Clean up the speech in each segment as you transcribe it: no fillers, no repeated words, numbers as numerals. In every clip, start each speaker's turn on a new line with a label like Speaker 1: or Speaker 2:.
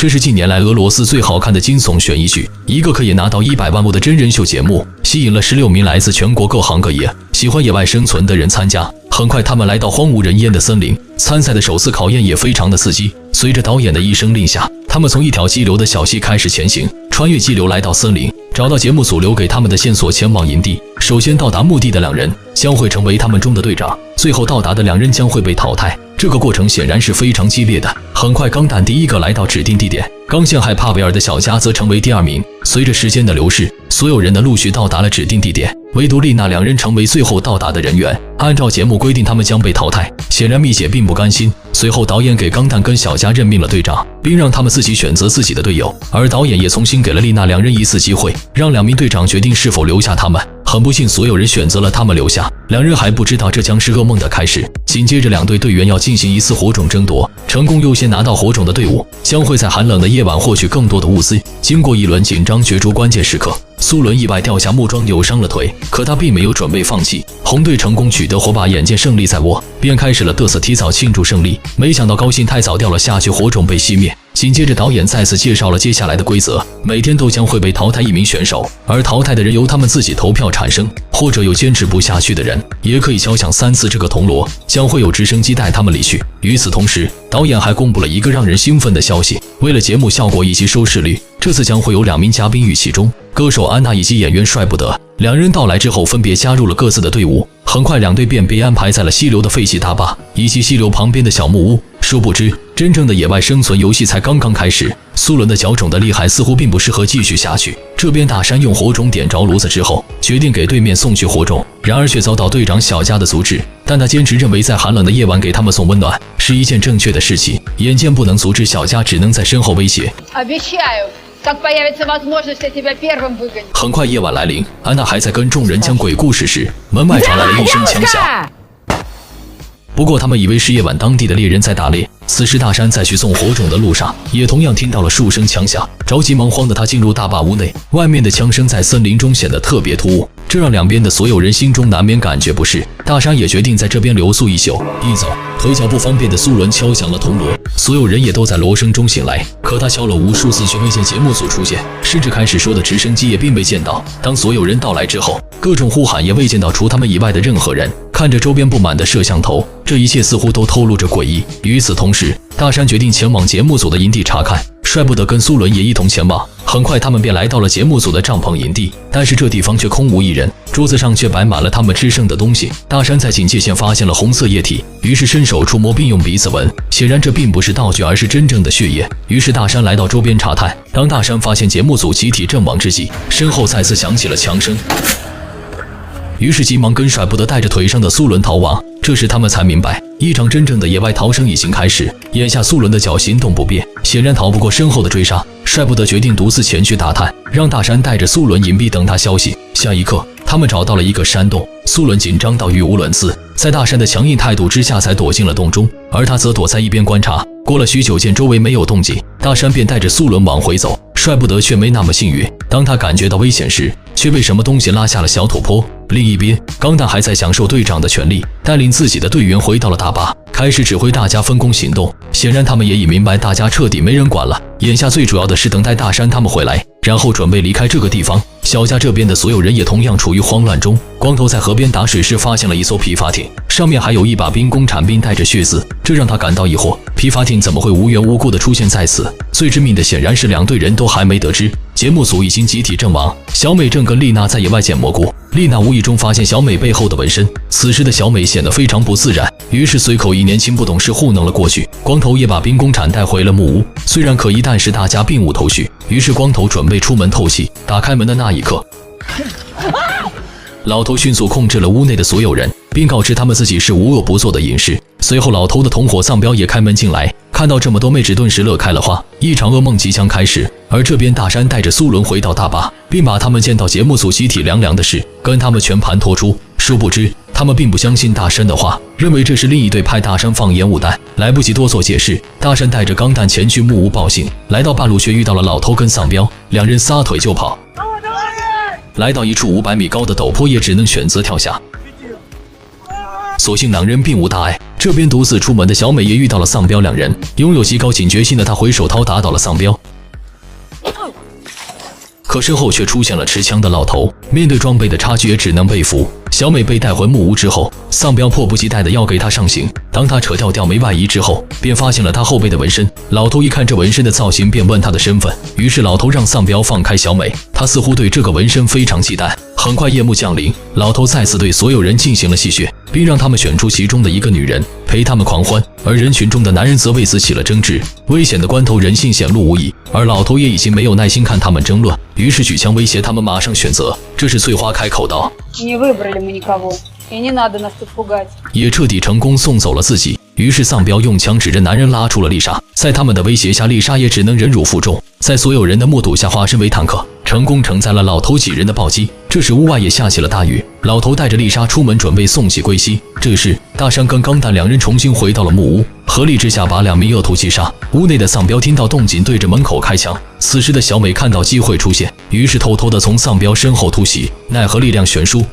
Speaker 1: 这是近年来俄罗斯最好看的惊悚悬疑剧，一个可以拿到100万部的真人秀节目，吸引了16名来自全国各行各业、喜欢野外生存的人参加。很快，他们来到荒无人烟的森林，参赛的首次考验也非常的刺激。随着导演的一声令下，他们从一条激流的小溪开始前行，穿越激流来到森林，找到节目组留给他们的线索，前往营地。首先到达目的的2人将会成为他们中的队长，最后到达的2人将会被淘汰。这个过程显然是非常激烈的。很快，钢弹第一个来到指定地点，刚陷害帕维尔的小加则成为第2名。随着时间的流逝，所有人的陆续到达了指定地点，唯独丽娜2人成为最后到达的人员。按照节目规定，他们将被淘汰。显然，蜜姐并不甘心。随后，导演给钢弹跟小加任命了队长，并让他们自己选择自己的队友。而导演也重新给了丽娜2人一次机会，让2名队长决定是否留下他们。很不幸，所有人选择了他们留下。2人还不知道这将是噩梦的开始。紧接着，2队队员要进行一次火种争夺，成功优先拿到火种的队伍将会在寒冷的夜晚获取更多的物资。经过一轮紧张角逐关键时刻，苏伦意外掉下木桩，扭伤了腿，可他并没有准备放弃。红队成功取得火把，眼见胜利在握，便开始了嘚瑟，提早庆祝胜利。没想到高兴太早，掉了下去，火种被熄灭。紧接着，导演再次介绍了接下来的规则：每天都将会被淘汰1名选手，而淘汰的人由他们自己投票产生，或者有坚持不下去的人，也可以敲响3次这个铜锣，将会有直升机带他们离去。与此同时，导演还公布了一个让人兴奋的消息：为了节目效果以及收视率，这次将会有2名嘉宾与其中歌手安娜以及演员帅不得。2人到来之后，分别加入了各自的队伍。很快，2队便被安排在了溪流的废弃大坝以及溪流旁边的小木屋。殊不知，真正的野外生存游戏才刚刚开始。苏伦的脚肿的厉害，似乎并不适合继续下去。这边大山用火种点着炉子之后，决定给对面送去火种，然而却遭到队长小加的阻止。但他坚持认为在寒冷的夜晚给他们送温暖是一件正确的事情。眼见不能阻止小加，只能在身后威胁。很快夜晚来临，安娜还在跟众人讲鬼故事时，门外传来了一声枪响。不过他们以为是夜晚当地的猎人在打猎。此时大山在去送火种的路上，也同样听到了数声枪响，着急忙慌的他进入大坝屋内，外面的枪声在森林中显得特别突兀，这让2边的所有人心中难免感觉不适。大山也决定在这边留宿一宿。一早，腿脚不方便的苏伦敲响了铜锣，所有人也都在锣声中醒来。可他敲了无数次却未见节目组出现，甚至开始说的直升机也并未见到。当所有人到来之后，各种呼喊也未见到除他们以外的任何人。看着周边布满的摄像头，这一切似乎都透露着诡异。与此同时，大山决定前往节目组的营地查看，帅不得跟苏伦也一同前往。很快，他们便来到了节目组的帐篷营地，但是这地方却空无一人，桌子上却摆满了他们吃剩的东西。大山在警戒线发现了红色液体，于是伸手触摸并用鼻子闻，显然这并不是道具，而是真正的血液。于是大山来到周边查探，当大山发现节目组集体阵亡之际，身后再次响起了枪声。于是急忙跟甩不得带着腿上的苏伦逃亡。这时他们才明白，一场真正的野外逃生已经开始。眼下苏伦的脚行动不便，显然逃不过身后的追杀。帅不得决定独自前去打探，让大山带着苏伦隐蔽等他消息。下一刻，他们找到了一个山洞，苏伦紧张到语无伦次，在大山的强硬态度之下才躲进了洞中，而他则躲在一边观察。过了许久，见周围没有动静，大山便带着苏伦往回走。帅不得却没那么幸运，当他感觉到危险时，却被什么东西拉下了小土坡。另一边，钢弹还在享受队长的权利，带领自己的队员回到了大坝，开始指挥大家分工行动。显然他们也已明白大家彻底没人管了，眼下最主要的是等待大山他们回来，然后准备离开这个地方。小加这边的所有人也同样处于慌乱中。光头在河边打水时发现了一艘皮筏艇，上面还有一把兵工铲并带着血渍，这让他感到疑惑，皮筏艇怎么会无缘无故的出现在此？最致命的显然是2队人都还没得知节目组已经集体阵亡。小美正跟丽娜在野外捡蘑菇，丽娜无意中发现小美背后的纹身，此时的小美显得非常不自然，于是随口一年轻不懂事糊弄了过去。光头也把兵工铲带回了木屋，虽然可疑，但是大家并无头绪。于是光头准备出门透气，打开门的那一刻，老头迅速控制了屋内的所有人，并告知他们自己是无恶不作的隐士。随后老头的同伙丧彪也开门进来，看到这么多妹纸顿时乐开了花，一场噩梦即将开始。而这边大山带着苏伦回到大坝，并把他们见到节目组集体凉凉的事跟他们全盘托出。殊不知他们并不相信大山的话，认为这是另一队派大山放烟雾弹。来不及多做解释，大山带着钢弹前去木屋报信，来到半路却遇到了老头跟丧彪，2人撒腿就跑。来到一处500米高的陡坡，也只能选择跳下。所幸两人并无大碍。这边独自出门的小美也遇到了丧彪两人，拥有极高警觉性的她挥手掏打倒了丧彪。可身后却出现了持枪的老头，面对装备的差距也只能被俘。小美被带回木屋之后，丧彪迫不及待的要给她上刑。当他扯掉吊眉外衣之后，便发现了她后背的纹身。老头一看这纹身的造型，便问她的身份。于是老头让丧彪放开小美，他似乎对这个纹身非常忌惮。很快夜幕降临，老头再次对所有人进行了戏谑，并让他们选出其中的一个女人陪他们狂欢，而人群中的男人则为此起了争执。危险的关头，人性显露无遗，而老头也已经没有耐心看他们争论，于是举枪威胁他们马上选择。这时翠花开口道：也彻底成功送走了自己。于是丧彪用枪指着男人拉出了丽莎，在他们的威胁下，丽莎也只能忍辱负重，在所有人的目睹下化身为坦克，成功承载了老头几人的暴击。这时屋外也下起了大雨，老头带着丽莎出门准备送喜归西。这时大山跟钢蛋两人重新回到了木屋，合力之下把两名恶徒击杀。屋内的丧彪听到动静，对着门口开枪。此时的小美看到机会出现，于是偷偷的从丧彪身后突袭，奈何力量悬殊。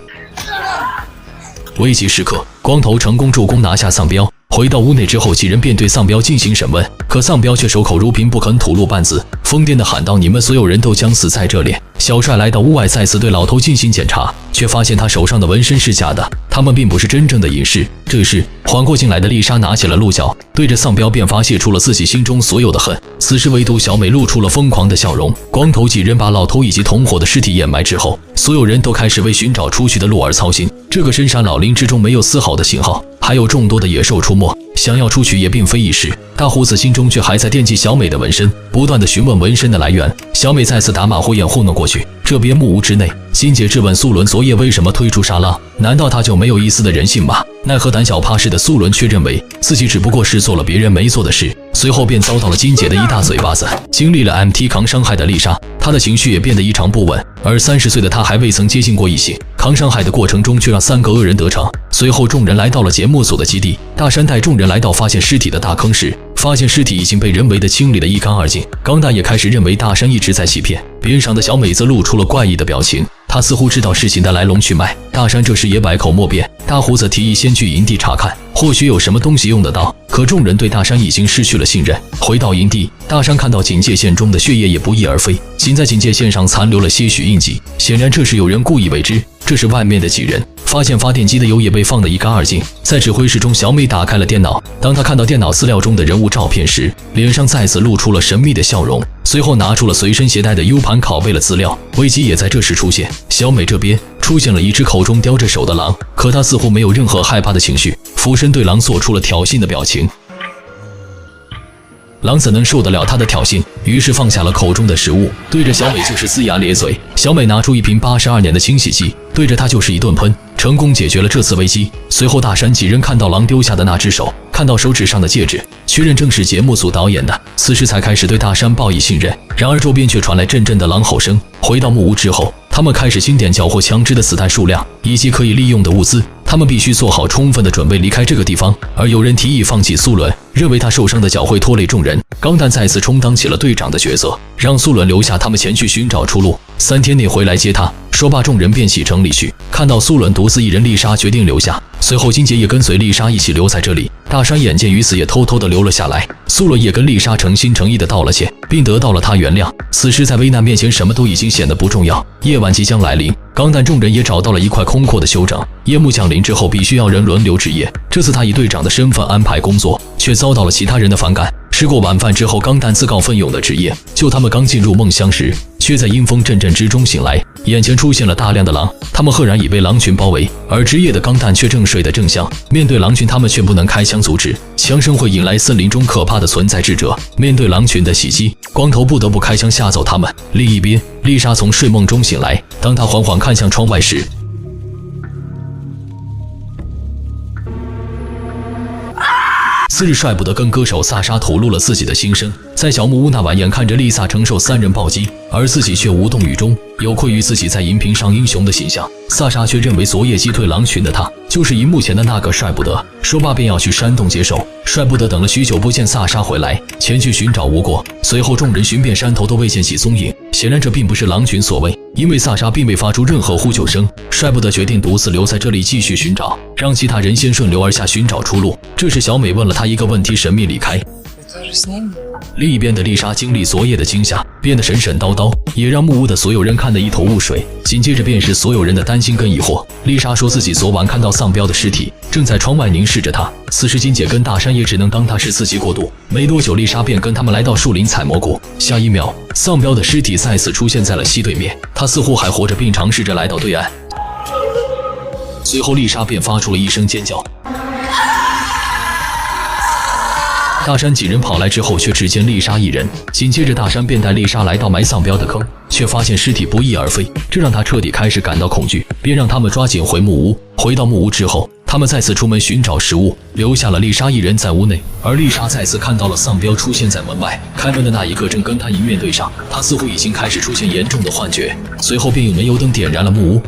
Speaker 1: 危急时刻，光头成功助攻拿下丧彪。回到屋内之后，几人便对丧彪进行审问，可丧彪却守口如瓶，不肯吐露半字，疯癫地喊道：“你们所有人都将死在这里！”小帅来到屋外，再次对老头进行检查，却发现他手上的纹身是假的，他们并不是真正的隐士。这时缓过劲来的丽莎拿起了鹿角，对着丧彪便发泄出了自己心中所有的恨。此时唯独小美露出了疯狂的笑容。光头几人把老头以及同伙的尸体掩埋之后，所有人都开始为寻找出去的路而操心。这个深山老林之中没有丝毫的信号，还有众多的野兽出没，想要出去也并非易事。大胡子心中却还在惦记小美的纹身，不断的询问纹身的来源。小美再次打马虎眼糊弄过去。这边木屋之内，金姐质问苏伦昨夜为什么推出沙拉，难道他就没有一丝的人性吗？奈何胆小怕事的苏伦却认为自己只不过是做了别人没做的事，随后便遭到了金姐的一大嘴巴子。经历了 MT 扛伤害的丽莎，她的情绪也变得异常不稳，而30岁的她还未曾接近过异性，扛伤害的过程中却让3个恶人得逞。随后众人来到了节目组的基地，大山带众人来到发现尸体的大坑时，发现尸体已经被人为的清理得一干二净。钢蛋也开始认为大山一直在欺骗，边上的小美则露出了怪异的表情，她似乎知道事情的来龙去脉。大山这时也百口莫辩，大胡子提议先去营地查看，或许有什么东西用得到。可众人对大山已经失去了信任。回到营地，大山看到警戒线中的血液也不翼而飞，仅在警戒线上残留了些许印记，显然这是有人故意为之。这时外面的几人发现发电机的油也被放得一干二净。在指挥室中，小美打开了电脑，当她看到电脑资料中的人物照片时，脸上再次露出了神秘的笑容，随后拿出了随身携带的 U 盘拷贝了资料。危机也在这时出现，小美这边出现了一只口中叼着手的狼，可她似乎没有任何害怕的情绪，俯身对狼做出了挑衅的表情。狼怎能受得了他的挑衅，于是放下了口中的食物，对着小美就是龇牙咧嘴。小美拿出一瓶82年的清洗剂，对着他就是一顿喷，成功解决了这次危机。随后大山几人看到狼丢下的那只手，看到手指上的戒指，确认正是节目组导演的，此时才开始对大山报以信任。然而周边却传来阵阵的狼吼声。回到木屋之后，他们开始清点缴获枪支的子弹数量以及可以利用的物资，他们必须做好充分的准备离开这个地方。而有人提议放弃苏伦，认为他受伤的脚会拖累众人。钢蛋再次充当起了队长的角色，让苏伦留下他们前去寻找出路，3天内回来接他。说罢，众人便启程离去。看到苏伦独自一人，丽莎决定留下，随后金杰也跟随丽莎一起留在这里。大山眼见于此，也偷偷的留了下来。苏伦也跟丽莎诚心诚意的道了歉，并得到了她原谅。此时在危难面前，什么都已经显得不重要。夜晚即将来临，钢蛋众人也找到了一块空阔的休整。夜幕降临之后，必须要人轮流值夜。这次他以队长的身份安排工作，却遭到了其他人的反感。吃过晚饭之后，钢蛋自告奋勇的值夜。就他们刚进入梦乡时，却在阴风阵阵之中醒来，眼前出现了大量的狼，他们赫然已被狼群包围，而值夜的钢蛋却正睡得正香。面对狼群，他们却不能开枪阻止，枪声会引来森林中可怕的存在智者。面对狼群的袭击，光头不得不开枪吓走他们。另一边，丽莎从睡梦中醒来，当她缓缓看向窗外时，次日帅不得跟歌手萨莎吐露了自己的心声。在小木屋那晚，眼看着丽萨承受3人暴击，而自己却无动于衷。有愧于自己在荧屏上英雄的形象，萨莎却认为昨夜击退狼群的他，就是荧幕前的那个帅不得。说罢便要去山洞接手。帅不得等了许久不见萨莎回来，前去寻找无果。随后众人寻遍山头都未见其踪影，显然这并不是狼群所为，因为萨莎并未发出任何呼救声。帅不得决定独自留在这里继续寻找，让其他人先顺流而下寻找出路。这时小美问了他一个问题，神秘离开。另一边的丽莎经历昨夜的惊吓，变得神神叨叨，也让木屋的所有人看得一头雾水。紧接着便是所有人的担心跟疑惑。丽莎说自己昨晚看到丧彪的尸体正在窗外凝视着她，此时金姐跟大山也只能当她是自己过渡。没多久，丽莎便跟他们来到树林采蘑菇。下一秒，丧彪的尸体再次出现在了溪对面，他似乎还活着，并尝试着来到对岸。随后丽莎便发出了一声尖叫。大山几人跑来之后，却只见丽莎一人。紧接着大山便带丽莎来到埋丧彪的坑，却发现尸体不翼而飞，这让他彻底开始感到恐惧，便让他们抓紧回木屋。回到木屋之后，他们再次出门寻找食物，留下了丽莎一人在屋内。而丽莎再次看到了丧彪出现在门外，开门的那一刻正跟他迎面对上，他似乎已经开始出现严重的幻觉，随后便用煤油灯点燃了木屋。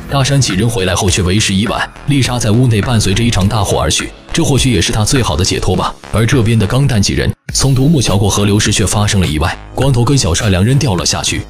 Speaker 1: 大山几人回来后却为时已晚，丽莎在屋内伴随着一场大火而去，这或许也是她最好的解脱吧。而这边的钢蛋几人从独木桥过河流时却发生了意外，光头跟小帅两人掉了下去。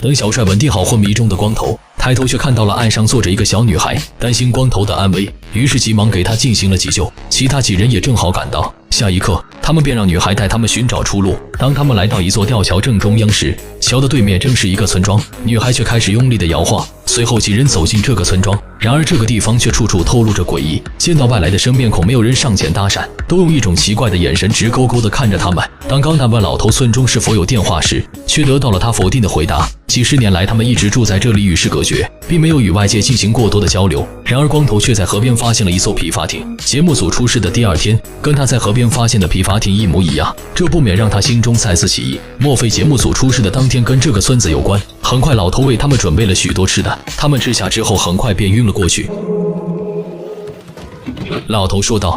Speaker 1: 等小帅稳定好昏迷中的光头，抬头却看到了岸上坐着一个小女孩，担心光头的安危，于是急忙给她进行了急救。其他几人也正好赶到，下一刻他们便让女孩带他们寻找出路。当他们来到一座吊桥正中央时，桥的对面正是一个村庄，女孩却开始用力的摇晃。随后几人走进这个村庄，然而这个地方却处处透露着诡异。见到外来的生面孔，没有人上前搭讪，都用一种奇怪的眼神直勾勾地看着他们。当钢蛋问老头村中是否有电话时，却得到了他否定的回答。几十年来他们一直住在这里，与世隔绝，并没有与外界进行过多的交流。然而光头却在河边发现了一艘皮筏艇，节目组出事的第二天跟他在河边发现的皮筏艇一模一样，这不免让他心中再次起疑，莫非节目组出事的当天跟这个村子有关？很快老头为他们准备了许多吃的，他们吃下之后很快便晕了过去。老头说道，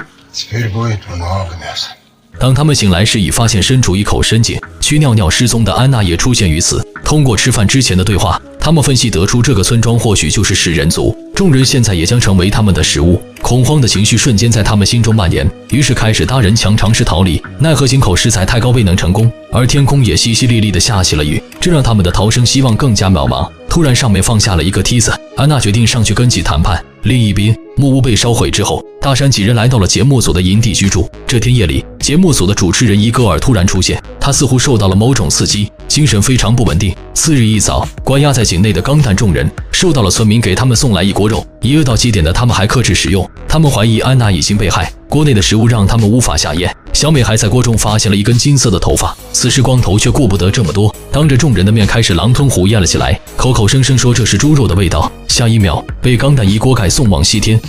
Speaker 1: 当他们醒来时已发现身处一口深井，去尿尿失踪的安娜也出现于此。通过吃饭之前的对话，他们分析得出这个村庄或许就是食人族，众人现在也将成为他们的食物。恐慌的情绪瞬间在他们心中蔓延，于是开始搭人墙尝试逃离，奈何井口实在太高未能成功，而天空也淅淅沥沥地下起了雨，这让他们的逃生希望更加渺茫。突然上面放下了一个梯子，安娜决定上去跟其谈判。另一边，木屋被烧毁之后，大山几人来到了节目组的营地居住。这天夜里，节目组的主持人伊戈尔突然出现，他似乎受到了某种刺激，精神非常不稳定。次日一早，关押在井内的钢蛋众人受到了村民给他们送来一锅肉，一饿到极点的他们还克制食用。他们怀疑安娜已经被害，锅内的食物让他们无法下咽。小美还在锅中发现了一根金色的头发，此时光头却顾不得这么多，当着众人的面开始狼吞虎咽了起来，口口声声说这是猪肉的味道。下一秒被钢蛋一锅盖送往西天。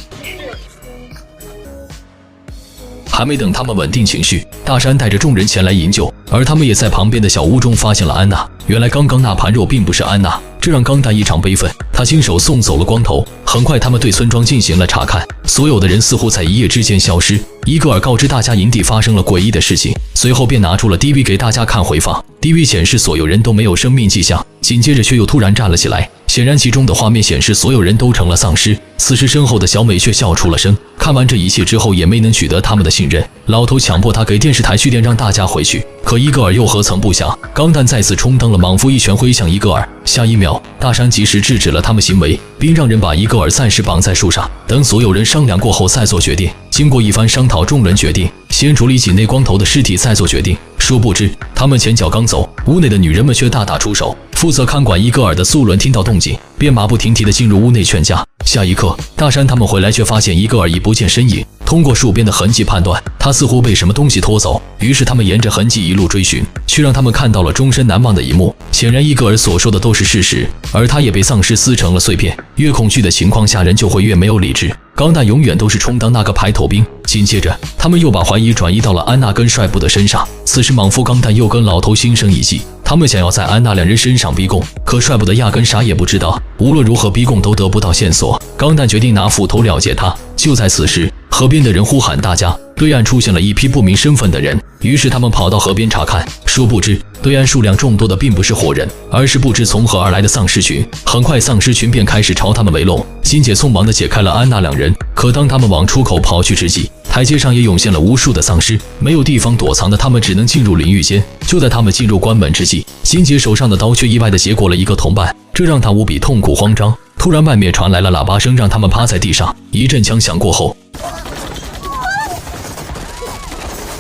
Speaker 1: 还没等他们稳定情绪，大山带着众人前来营救，而他们也在旁边的小屋中发现了安娜。原来刚刚那盘肉并不是安娜，这让钢蛋异常悲愤，他亲手送走了光头。很快他们对村庄进行了查看，所有的人似乎在一夜之间消失。伊戈尔告知大家营地发生了诡异的事情，随后便拿出了 DV 给大家看回放。DV 显示所有人都没有生命迹象，紧接着却又突然站了起来，显然其中的画面显示所有人都成了丧尸。此时身后的小美却笑出了声，看完这一切之后也没能取得他们的信任。老头强迫他给电视台去电让大家回去，可伊戈尔又何曾不想，钢蛋再次充当了莽夫，一拳挥向伊戈尔。下一秒，大山及时制止了他们行为，并让人把伊戈尔暂时绑在树上，等所有人商量过后再做决定。经过一番商讨，众人决定先处理井内光头的尸体，再做决定。殊不知他们前脚刚走，屋内的女人们却大打出手。负责看管伊戈尔的苏伦听到动静，便马不停蹄地进入屋内劝架。下一刻，大山他们回来却发现伊戈尔已不见身影，通过树边的痕迹判断，他似乎被什么东西拖走。于是他们沿着痕迹一路追寻，却让他们看到了终身难忘的一幕。显然伊戈尔所说的都是事实，而他也被丧尸撕成了碎片。越恐惧的情况下，人就会越没有理智。钢蛋永远都是充当那个排头兵。紧接着，他们又把怀疑转移到了安娜跟帅布的身上。此时莽夫钢蛋又跟老头心生一计，他们想要在安娜两人身上逼供，可帅布的压根啥也不知道，无论如何逼供都得不到线索。钢蛋决定拿斧头了结他。就在此时，河边的人呼喊大家，对岸出现了一批不明身份的人，于是他们跑到河边查看，殊不知对岸数量众多的并不是活人，而是不知从何而来的丧尸群。很快丧尸群便开始朝他们围拢，金姐匆忙地解开了安娜两人，可当他们往出口跑去之际，台阶上也涌现了无数的丧尸，没有地方躲藏的他们只能进入淋浴间。就在他们进入关门之际，金姐手上的刀却意外地结果了一个同伴，这让他无比痛苦慌张。突然外面传来了喇叭声，让他们趴在地上。一阵枪响过后，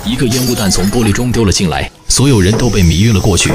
Speaker 1: 一个烟雾弹从玻璃中丢了进来，所有人都被迷晕了过去。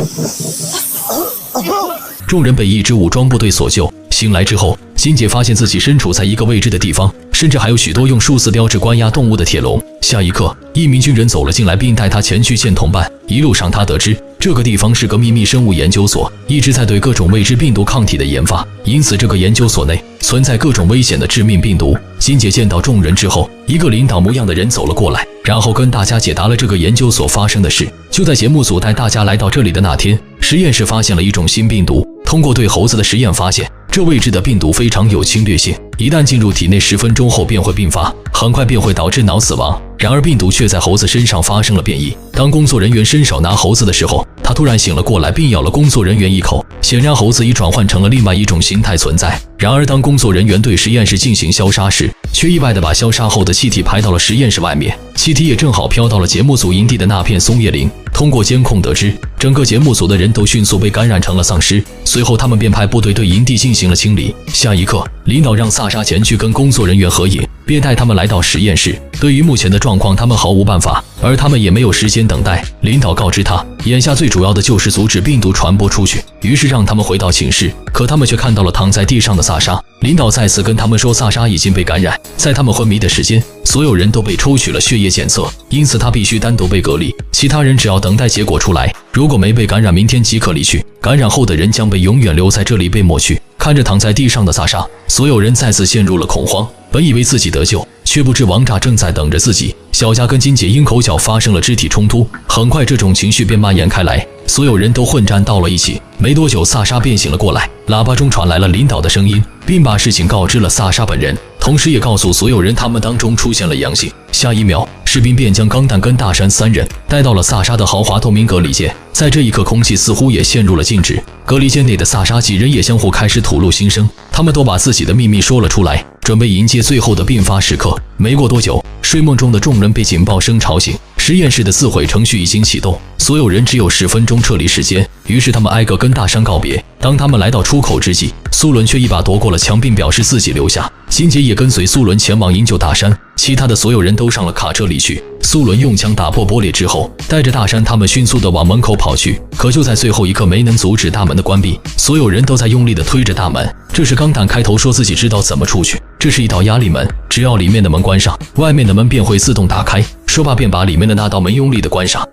Speaker 1: 众人被一支武装部队所救。醒来之后，金姐发现自己身处在一个未知的地方，甚至还有许多用数字标志关押动物的铁笼。下一刻，一名军人走了进来，并带他前去见同伴。一路上他得知，这个地方是个秘密生物研究所，一直在对各种未知病毒抗体的研发，因此这个研究所内存在各种危险的致命病毒。金姐见到众人之后，一个领导模样的人走了过来，然后跟大家解答了这个研究所发生的事。就在节目组带大家来到这里的那天，实验室发现了一种新病毒。通过对猴子的实验发现，这未知的病毒非常有侵略性，一旦进入体内10分钟后便会并发，很快便会导致脑死亡。然而病毒却在猴子身上发生了变异。当工作人员伸手拿猴子的时候，他突然醒了过来，并咬了工作人员一口。显然猴子已转换成了另外一种形态存在。然而当工作人员对实验室进行消杀时，却意外地把消杀后的气体排到了实验室外面，气体也正好飘到了节目组营地的那片松叶林。通过监控得知，整个节目组的人都迅速被感染成了丧尸。随后他们便派部队对营地进行了清理。下一刻，领导让萨莎前去跟工作人员合影，便带他们来到实验室。对于目前的状况，他们毫无办法，而他们也没有时间等待。领导告知他，眼下最主要的就是阻止病毒传播出去，于是让他们回到寝室。可他们却看到了躺在地上的萨莎。领导再次跟他们说，萨莎已经被感染。在他们昏迷的时间，所有人都被抽取了血液检测，因此他必须单独被隔离，其他人只要等待结果出来，如果没被感染，明天即可离去。感染后的人将被永远留在这里被抹去。看着躺在地上的萨莎，所有人再次陷入了恐慌。本以为自己得救，却不知王炸正在等着自己。小佳跟金姐因口角发生了肢体冲突，很快这种情绪便蔓延开来，所有人都混战到了一起。没多久，萨莎便醒了过来，喇叭中传来了领导的声音，并把事情告知了萨莎本人，同时也告诉所有人他们当中出现了阳性。下一秒，士兵便将钢蛋跟大山三人带到了萨莎的豪华透明隔离间。在这一刻，空气似乎也陷入了静止。隔离间内的萨莎几人也相互开始吐露心声，他们都把自己的秘密说了出来，准备迎接最后的并发时刻。没过多久，睡梦中的众人被警报声吵醒，实验室的自毁程序已经启动，所有人只有10分钟撤离时间。于是他们挨个跟大山告别。当他们来到出口之际，苏伦却一把夺过了墙，并表示自己留下。金姐也跟随苏伦前往营救大山，其他的所有人都上了卡车离去。苏伦用枪打破玻璃之后，带着大山他们迅速地往门口跑去，可就在最后一刻没能阻止大门的关闭，所有人都在用力地推着大门。这时钢蛋开头说自己知道怎么出去，这是一道压力门，只要里面的门关上，外面的门便会自动打开。说罢便把里面的那道门用力地关上。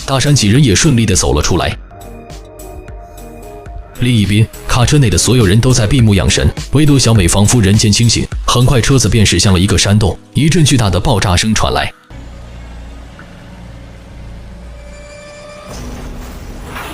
Speaker 1: 大山几人也顺利地走了出来。另一边，卡车内的所有人都在闭目养神，唯独小美仿佛人间清醒。很快车子便驶向了一个山洞，一阵巨大的爆炸声传来。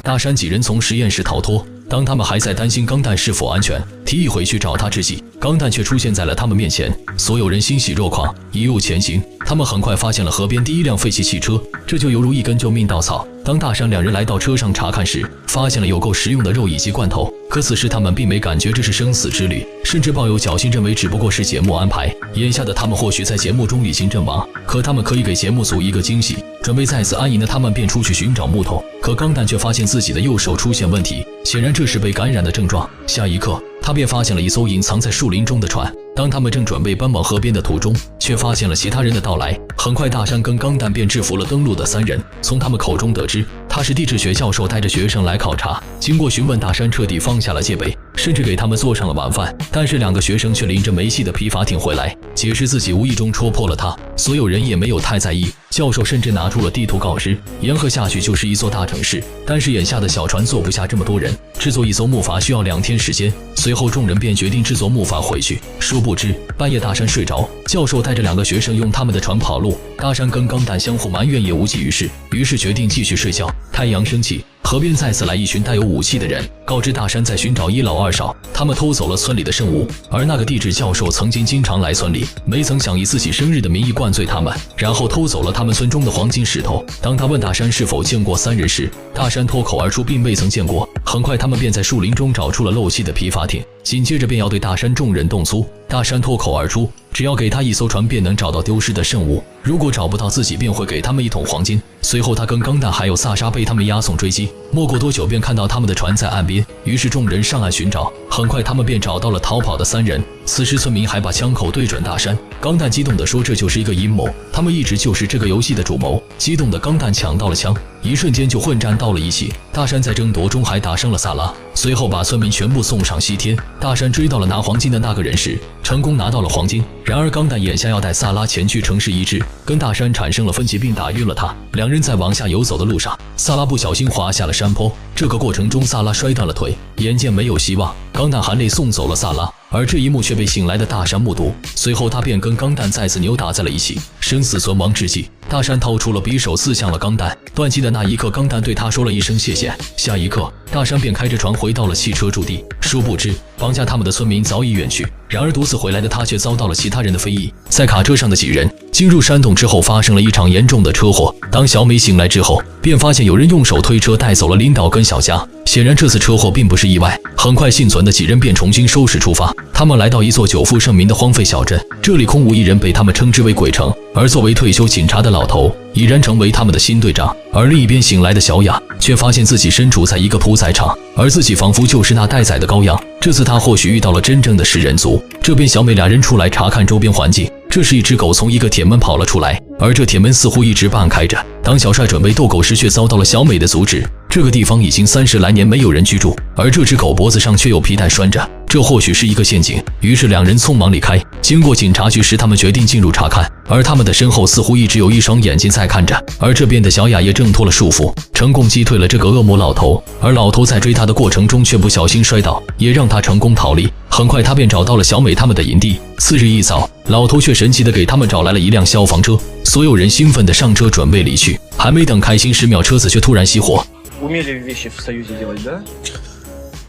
Speaker 1: 大山几人从实验室逃脱，当他们还在担心钢蛋是否安全，提议回去找他之际，钢蛋却出现在了他们面前。所有人欣喜若狂，一路前行。他们很快发现了河边第一辆废弃汽车，这就犹如一根救命稻草。当大山两人来到车上查看时，发现了有够实用的肉以及罐头，可此时他们并没感觉这是生死之旅，甚至抱有侥幸，认为只不过是节目安排。眼下的他们或许在节目中已经阵亡，可他们可以给节目组一个惊喜。准备再次安营的他们便出去寻找木头，可钢蛋却发现自己的右手出现问题，显然这是被感染的症状。下一刻，他便发现了一艘隐藏在树林中的船。当他们正准备奔往河边的途中，却发现了其他人的到来。很快，大山跟钢蛋便制服了登陆的3人。从他们口中得知，他是地质学教授带着学生来考察。经过询问，大山彻底放下了戒备，甚至给他们做上了晚饭。但是2个学生却拎着没戏的皮筏艇回来，解释自己无意中戳破了他。所有人也没有太在意，教授甚至拿出了地图告知，沿河下去就是一座大城市。但是眼下的小船坐不下这么多人，制作一艘木筏需要2天时间。随后众人便决定制作木筏回去。殊不知半夜大山睡着，教授带着2个学生用他们的船跑路。大山跟钢蛋相互埋怨也无济于事，于是决定继续睡觉。太阳升起，河边再次来一群带有武器的人，告知大山在寻找1老2少，他们偷走了村里的圣物。而那个地质教授曾经经常来村里，没曾想以自己生日的名义灌醉他们，然后偷走了他们村中的黄金石头。当他问大山是否见过3人时，大山脱口而出并未曾见过。很快他们便在树林中找出了漏气的皮筏艇，紧接着便要对大山众人动粗。大山脱口而出，只要给他1艘船便能找到丢失的圣物，如果找不到自己便会给他们1桶黄金。随后他跟钢蛋还有萨莎被他们押送追击，没过多久便看到他们的船在岸边，于是众人上岸寻找。很快他们便找到了逃跑的3人，此时村民还把枪口对准大山。钢蛋激动地说这就是一个阴谋，他们一直就是这个游戏的主谋。激动的钢蛋抢到了枪，一瞬间就混战到了一起。大山在争夺中还打伤了萨拉，随后把村民全部送上西天。大山追到了拿黄金的那个人时，成功拿到了黄金。然而钢蛋眼下要带萨拉前去城市医治，跟大山产生了分歧并打晕了他。2人在往下游走的路上，萨拉不小心滑下了山坡，这个过程中萨拉摔断了腿，眼见没有希望，钢蛋含泪送走了萨拉。而这一幕却被醒来的大山目睹，随后他便跟钢蛋再次扭打在了一起。生死存亡之际，大山掏出了匕首刺向了钢蛋。断气的那一刻，钢蛋对他说了一声谢谢。下一刻，大山便开着船回到了汽车驻地。殊不知绑架他们的村民早已远去，然而独自回来的他却遭到了其他人的非议。在卡车上的几人进入山洞之后，发生了一场严重的车祸。当小美醒来之后，便发现有人用手推车带走了领导跟小佳。显然这次车祸并不是意外。很快幸存的几人便重新收拾出发，他们来到一座久负盛名的荒废小镇，这里空无一人，被他们称之为鬼城。而作为退休警察的老头已然成为他们的新队长。而另一边醒来的小雅却发现自己身处在一个屠宰场，而自己仿佛就是那待宰的羔羊。这次他或许遇到了真正的食人族。这边小美2人出来查看周边环境，这时一只狗从一个铁门跑了出来，而这铁门似乎一直半开着。当小帅准备斗狗时，却遭到了小美的阻止。这个地方已经30来年没有人居住，而这只狗脖子上却有皮带拴着，这或许是一个陷阱。于是2人匆忙离开。经过警察局时，他们决定进入查看，而他们的身后似乎一直有一双眼睛在看着。而这边的小雅也挣脱了束缚，成功击退了这个恶魔老头。而老头在追他的过程中却不小心摔倒，也让他成功逃离。很快他便找到了小美他们的营地。次日一早，老头却神奇地给他们找来了一辆消防车，所有人兴奋地上车准备离去，还没等开心10秒，车子却突然熄火。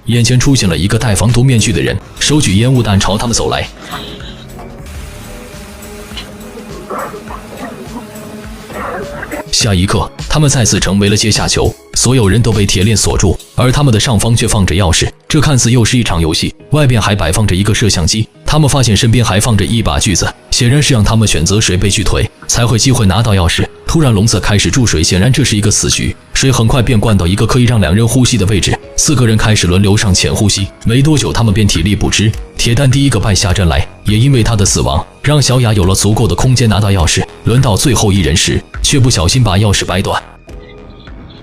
Speaker 1: 眼前出现了一个戴防毒面具的人，手举烟雾弹朝他们走来。下一刻，他们再次成为了阶下囚，所有人都被铁链锁住，而他们的上方却放着钥匙。这看似又是一场游戏，外边还摆放着一个摄像机。他们发现身边还放着一把锯子，显然是让他们选择谁被锯腿，才会机会拿到钥匙。突然笼子开始注水，显然这是一个死局，水很快便灌到一个可以让2人呼吸的位置。4个人开始轮流上前呼吸，没多久他们便体力不支。铁蛋第一个败下阵来，也因为他的死亡，让小雅有了足够的空间拿到钥匙。轮到最后1人时，却不小心把钥匙掰断。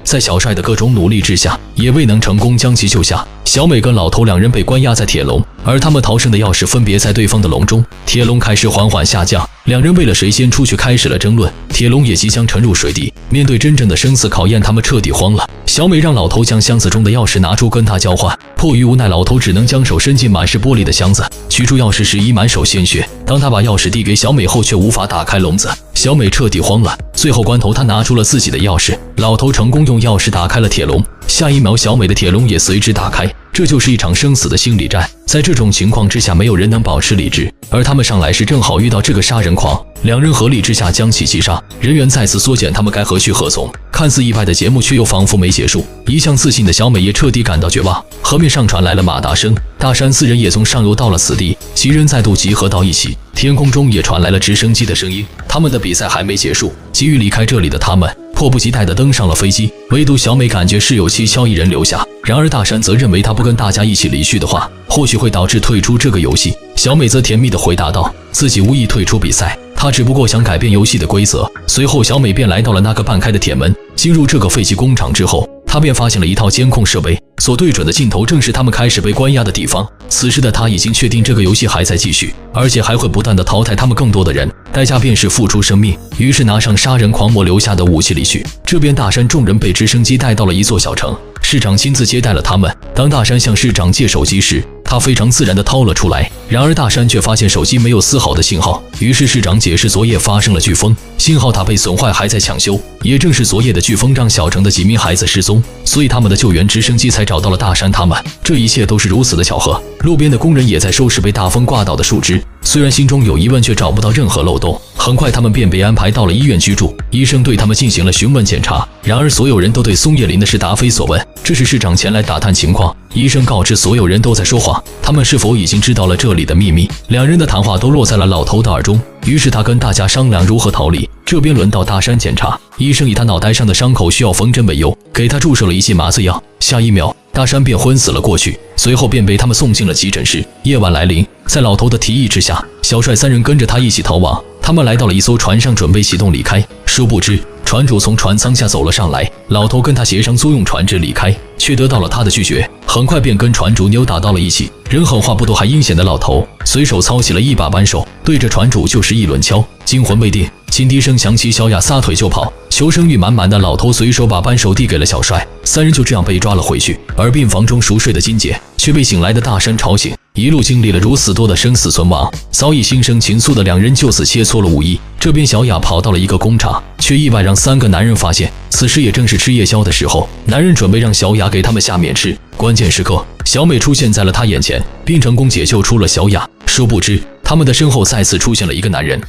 Speaker 1: 在小帅的各种努力之下，也未能成功将其救下。小美跟老头2人被关押在铁笼，而他们逃生的钥匙分别在对方的笼中。铁笼开始缓缓下降，2人为了谁先出去开始了争论。铁笼也即将沉入水底，面对真正的生死考验，他们彻底慌了。小美让老头将箱子中的钥匙拿出跟他交换，迫于无奈，老头只能将手伸进满是玻璃的箱子，取出钥匙时已满手鲜血。当他把钥匙递给小美后，却无法打开笼子，小美彻底慌了。最后关头，他拿出了自己的钥匙，老头成功用钥匙打开了铁笼，下一秒小美的铁笼也随之打开。这就是一场生死的心理战。在这种情况之下，没有人能保持理智，而他们上来时正好遇到这个杀人狂，2人合力之下将其击杀。人员再次缩减，他们该何去何从？看似意外的节目却又仿佛没结束，一向自信的小美也彻底感到绝望。河面上传来了马大声，大山4人也从上游到了此地，几人再度集合到一起。天空中也传来了直升机的声音，他们的比赛还没结束。急于离开这里的他们迫不及待地登上了飞机，唯独小美感觉事有蹊跷，一人留下。然而大山则认为他不跟大家一起离去的话，或许会导致退出这个游戏。小美则甜蜜地回答道，自己无意退出比赛，她只不过想改变游戏的规则。随后小美便来到了那个半开的铁门，进入这个废弃工厂之后，她便发现了一套监控设备，所对准的镜头正是他们开始被关押的地方。此时的她已经确定这个游戏还在继续，而且还会不断地淘汰他们更多的人，代价便是付出生命。于是拿上杀人狂魔留下的武器离去。这边大山众人被直升机带到了一座小城，市长亲自接待了他们。当大山向市长借手机时，他非常自然地掏了出来，然而大山却发现手机没有丝毫的信号。于是市长解释昨夜发生了飓风，信号塔被损坏，还在抢修。也正是昨夜的飓风让小城的几名孩子失踪，所以他们的救援直升机才找到了大山他们。这一切都是如此的巧合。路边的工人也在收拾被大风刮倒的树枝，虽然心中有疑问，却找不到任何漏洞。很快他们便被安排到了医院居住，医生对他们进行了询问检查。然而所有人都对松叶林的事答非所问。这时市长前来打探情况，医生告知所有人都在说谎，他们是否已经知道了这里的秘密？两人的谈话都落在了老头的耳中，于是他跟大家商量如何逃离。这边轮到大山检查，医生以他脑袋上的伤口需要缝针为由，给他注射了一剂麻醉药。下一秒，大山便昏死了过去，随后便被他们送进了急诊室。夜晚来临，在老头的提议之下，小帅三人跟着他一起逃亡。他们来到了一艘船上，准备启动离开，殊不知船主从船舱下走了上来，老头跟他协商租用船只离开，却得到了他的拒绝，很快便跟船主扭打到了一起。人狠话不多还阴险的老头随手操起了一把扳手，对着船主就是一轮敲。惊魂未定，警笛声响起，小雅撒腿就跑。求生欲满满的老头随手把扳手递给了小帅，三人就这样被抓了回去。而病房中熟睡的金姐却被醒来的大山吵醒，一路经历了如此多的生死存亡，早已心生情愫的两人就此切磋了武艺。这边小雅跑到了一个工厂，却意外让三个男人发现。此时也正是吃夜宵的时候，男人准备让小雅给他们下面吃。关键时刻，小美出现在了他眼前，并成功解救出了小雅。殊不知，他们的身后再次出现了一个男人。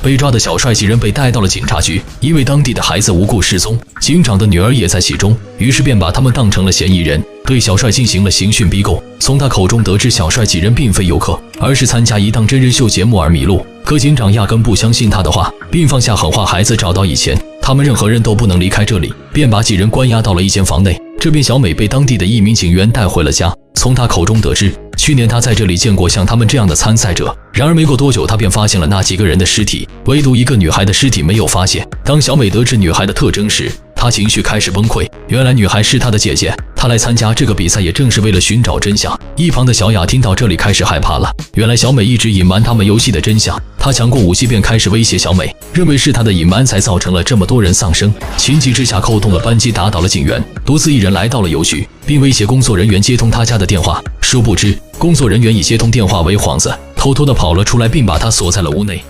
Speaker 1: 被抓的小帅几人被带到了警察局，因为当地的孩子无故失踪，警长的女儿也在其中，于是便把他们当成了嫌疑人，对小帅进行了刑讯逼供。从他口中得知，小帅几人并非游客，而是参加一档真人秀节目而迷路。可警长压根不相信他的话，并放下狠话，孩子找到以前，他们任何人都不能离开这里，便把几人关押到了一间房内。这边小美被当地的一名警员带回了家，从他口中得知，去年他在这里见过像他们这样的参赛者。然而没过多久，他便发现了那几个人的尸体，唯独一个女孩的尸体没有发现。当小美得知女孩的特征时，她情绪开始崩溃。原来女孩是她的姐姐，她来参加这个比赛也正是为了寻找真相。一旁的小雅听到这里开始害怕了，原来小美一直隐瞒他们游戏的真相。她抢过武器便开始威胁小美，认为是她的隐瞒才造成了这么多人丧生。情急之下扣动了扳机，打倒了警员，独自一人来到了邮局，并威胁工作人员接通他家的电话。殊不知，工作人员以接通电话为幌子，偷偷地跑了出来，并把他锁在了屋内。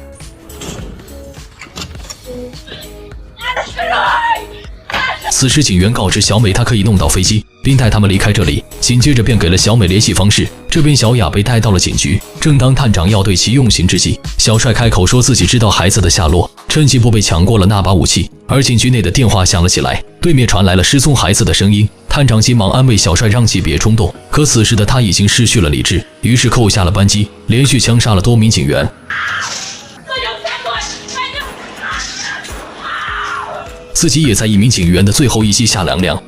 Speaker 1: 此时警员告知小美她可以弄到飞机，并带他们离开这里，紧接着便给了小美联系方式。这边小雅被带到了警局，正当探长要对其用刑之际，小帅开口说自己知道孩子的下落，趁机不被抢过了那把武器。而警局内的电话响了起来，对面传来了失踪孩子的声音。探长急忙安慰小帅让其别冲动，可此时的他已经失去了理智，于是扣下了扳机，连续枪杀了多名警员。自己也在一名警员的最后一击下凉凉。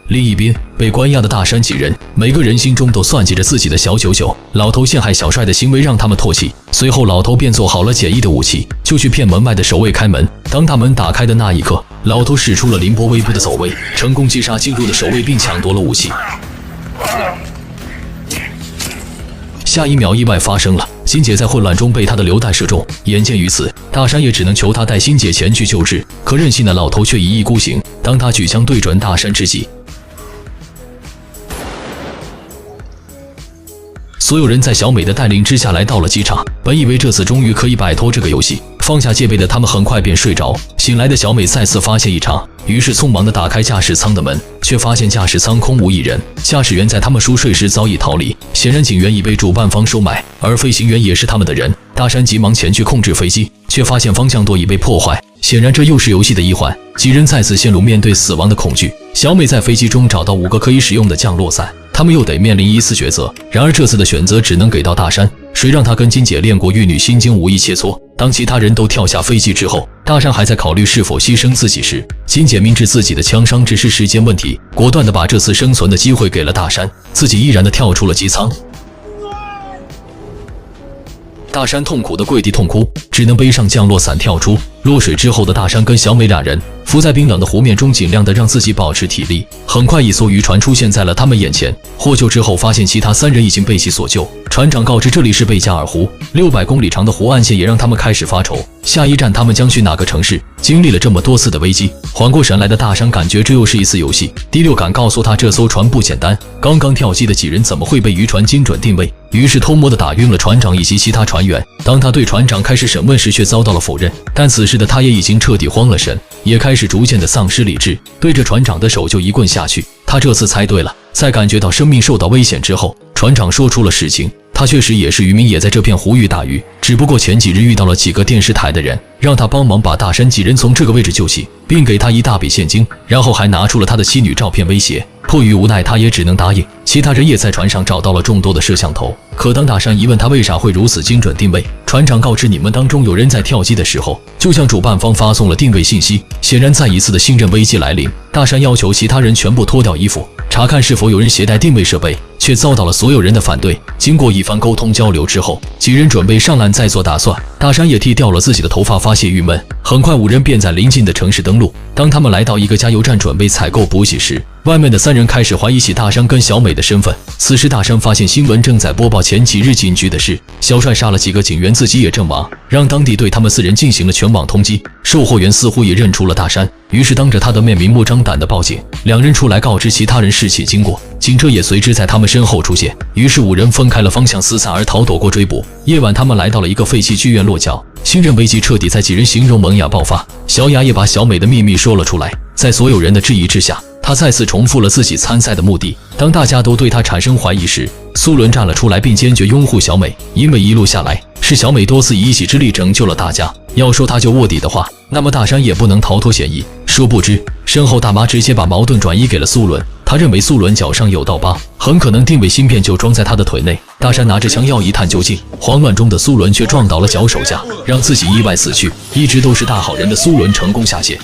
Speaker 1: 另一边，被关押的大山几人，每个人心中都算计着自己的小九九。老头陷害小帅的行为让他们唾弃，随后老头便做好了简易的武器，就去骗门外的守卫开门。当大门打开的那一刻，老头使出了凌波微步的走位，成功击杀进入的守卫并抢夺了武器。下一秒，意外发生了，欣姐在混乱中被他的榴弹射中。眼见于此，大山也只能求他带欣姐前去救治，可任性的老头却一意孤行。当他举枪对准大山之际，所有人在小美的带领之下来到了机场，本以为这次终于可以摆脱这个游戏，放下戒备的他们很快便睡着。醒来的小美再次发现异常，于是匆忙地打开驾驶舱的门，却发现驾驶舱空无一人。驾驶员在他们熟睡时早已逃离，显然警员已被主办方收买，而飞行员也是他们的人。大山急忙前去控制飞机，却发现方向舵已被破坏，显然这又是游戏的一环。几人再次陷入面对死亡的恐惧。小美在飞机中找到5个可以使用的降落伞，他们又得面临一次抉择。然而这次的选择只能给到大山，谁让他跟金姐练过玉女心经武艺切磋。当其他人都跳下飞机之后，大山还在考虑是否牺牲自己时，金姐明知自己的枪伤只是时间问题，果断地把这次生存的机会给了大山，自己毅然地跳出了机舱。大山痛苦地跪地痛哭，只能背上降落伞跳出。落水之后的大山跟小美俩人浮在冰冷的湖面中，尽量地让自己保持体力。很快，一艘渔船出现在了他们眼前。获救之后，发现其他3人已经被其所救。船长告知这里是贝加尔湖，600公里长的湖岸线也让他们开始发愁。下一站他们将去哪个城市？经历了这么多次的危机，缓过神来的大山感觉这又是一次游戏。第六感告诉他，这艘船不简单，刚刚跳机的几人怎么会被渔船精准定位？于是偷摸地打晕了船长以及其他船员。当他对船长开始审问时，却遭到了否认。但此时的他也已经彻底慌了神，也开始逐渐地丧失理智，对着船长的手就一棍下去。他这次猜对了，在感觉到生命受到危险之后，船长说出了实情。他确实也是渔民，也在这片湖域打鱼，只不过前几日遇到了几个电视台的人，让他帮忙把大山几人从这个位置救起，并给他一大笔现金，然后还拿出了他的妻女照片威胁。迫于无奈，他也只能答应。其他人也在船上找到了众多的摄像头，可当大山一问他为啥会如此精准定位，船长告知你们当中有人在跳机的时候就向主办方发送了定位信息。显然再一次的信任危机来临，大山要求其他人全部脱掉衣服，查看是否有人携带定位设备，却遭到了所有人的反对。经过一番沟通交流之后，几人准备上岸再做打算。大山也剃掉了自己的头发发泄郁闷。很快5人便在临近的城市登陆。当他们来到一个加油站准备采购补给时，外面的3人开始怀疑起大山跟小美的身份。此时大山发现新闻正在播报前几日警局的事，小帅杀了几个警员，自己也阵亡，让当地对他们4人进行了全网通缉。售货员似乎也认出了大山，于是当着他的面明目张胆地报警。2人出来告知其他人事情经过，警车也随之在他们身后出现。于是5人分开了方向，四散而逃躲过追捕。夜晚他们来到了一个废弃剧院落脚，信任危机彻底在几人形容萌芽爆发。小雅也把小美的秘密说了出来，在所有人的质疑之下，他再次重复了自己参赛的目的。当大家都对他产生怀疑时，苏伦站了出来，并坚决拥护小美，因为一路下来是小美多次以一己之力拯救了大家。要说他就卧底的话，那么大山也不能逃脱嫌疑。殊不知身后大妈直接把矛盾转移给了苏伦，他认为苏伦脚上有刀疤，很可能定位芯片就装在他的腿内。大山拿着枪要一探究竟，慌乱中的苏伦却撞倒了脚手架，让自己意外死去。一直都是大好人的苏伦成功下线。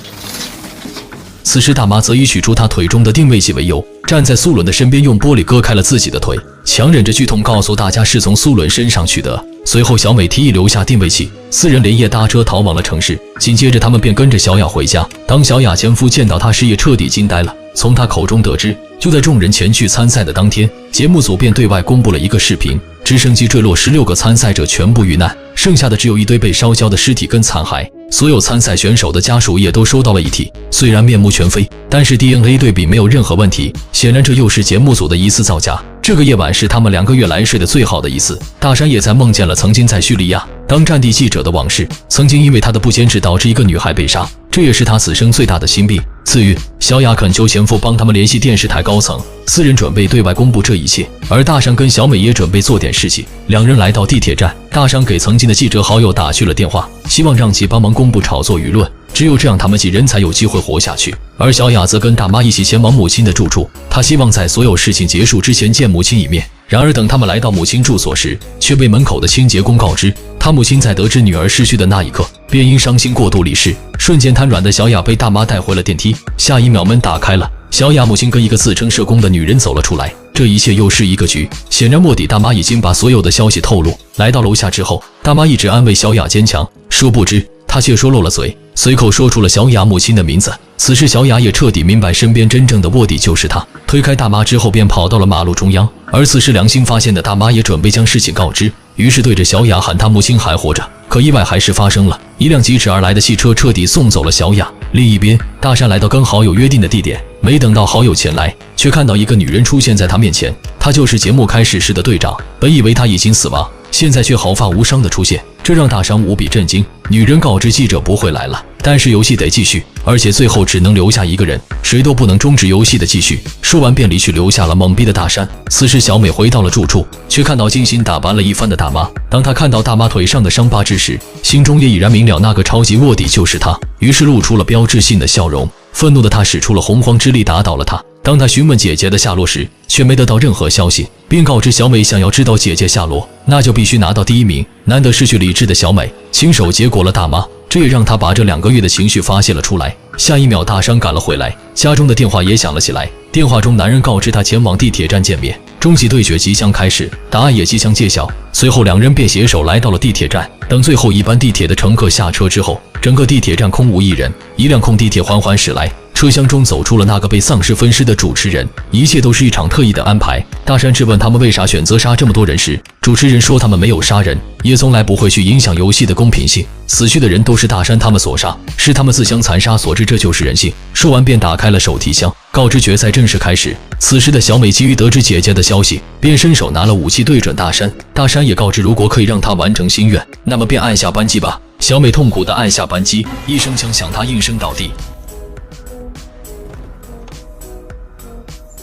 Speaker 1: 此时大妈则以取出他腿中的定位器为由，站在苏伦的身边，用玻璃割开了自己的腿，强忍着剧痛告诉大家是从苏伦身上取得。随后小美提议留下定位器，4人连夜搭车逃往了城市。紧接着他们便跟着小雅回家。当小雅前夫见到她时，也彻底惊呆了。从他口中得知，就在众人前去参赛的当天，节目组便对外公布了一个视频，直升机坠落，16个参赛者全部遇难，剩下的只有一堆被烧焦的尸体跟残骸。所有参赛选手的家属也都收到了遗体，虽然面目全非，但是 DNA 对比没有任何问题。显然这又是节目组的疑似造假。这个夜晚是他们2个月来睡得最好的一次。大山也在梦见了曾经在叙利亚当战地记者的往事，曾经因为他的不坚持导致一个女孩被杀，这也是他此生最大的心病。次日，小雅恳求前夫帮他们联系电视台高层，4人准备对外公布这一切，而大山跟小美也准备做点事情。2人来到地铁站，大山给曾经的记者好友打去了电话，希望让其帮忙公布炒作舆论，只有这样他们几人才有机会活下去。而小雅则跟大妈一起前往母亲的住处，她希望在所有事情结束之前见母亲一面。然而等他们来到母亲住所时，却被门口的清洁工告知，他母亲在得知女儿逝去的那一刻，便因伤心过度离世。瞬间瘫软的小雅被大妈带回了电梯，下一秒门打开了，小雅母亲跟一个自称社工的女人走了出来。这一切又是一个局，显然卧底大妈已经把所有的消息透露。来到楼下之后，大妈一直安慰小雅坚强，殊不知她却说漏了嘴，随口说出了小雅母亲的名字。此时小雅也彻底明白身边真正的卧底就是她，推开大妈之后便跑到了马路中央。而此时良心发现的大妈也准备将事情告知，于是对着小雅喊她母亲还活着。可意外还是发生了，一辆疾驰而来的汽车彻底送走了小雅。另一边，大山来到跟好友约定的地点，没等到好友前来，却看到一个女人出现在他面前，她就是节目开始时的队长。本以为她已经死亡，现在却毫发无伤的出现，这让大山无比震惊。女人告知记者不会来了，但是游戏得继续，而且最后只能留下一个人，谁都不能终止游戏的继续。说完便离去，留下了懵逼的大山。此时小美回到了住处，却看到精心打扮了一番的大妈。当她看到大妈腿上的伤疤之时，心中也已然明了那个超级卧底就是她，于是露出了标志性的笑容。愤怒的她使出了洪荒之力打倒了她。当她询问姐姐的下落时，却没得到任何消息，并告知小美想要知道姐姐下落，那就必须拿到第1名。难得失去理智的小美亲手结果了大妈，这也让她把这2个月的情绪发泄了出来。下一秒大山赶了回来，家中的电话也响了起来。电话中男人告知他前往地铁站见面，终极对决即将开始，答案也即将揭晓。随后2人便携手来到了地铁站。等最后一班地铁的乘客下车之后，整个地铁站空无一人，一辆空地铁缓缓驶来，车厢中走出了那个被丧尸分尸的主持人，一切都是一场特意的安排。大山质问他们为啥选择杀这么多人时，主持人说他们没有杀人，也从来不会去影响游戏的公平性。死去的人都是大山他们所杀，是他们自相残杀所致，这就是人性。说完便打开了手提箱，告知决赛正式开始。此时的小美急于得知姐姐的消息，便伸手拿了武器对准大山。大山也告知如果可以让他完成心愿，那么便按下扳机吧。小美痛苦地按下扳机，一声枪响，她应声倒地。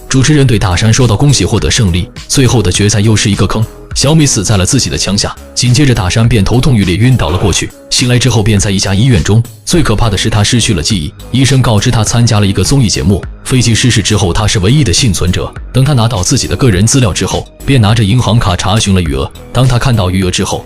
Speaker 1: 主持人对大山说道：“恭喜获得胜利，最后的决赛又是一个坑。”小美死在了自己的枪下，紧接着大山便头痛欲裂，晕倒了过去。醒来之后便在一家医院中，最可怕的是他失去了记忆。医生告知他参加了一个综艺节目，飞机失事之后他是唯一的幸存者。等他拿到自己的个人资料之后，便拿着银行卡查询了余额。当他看到余额之后，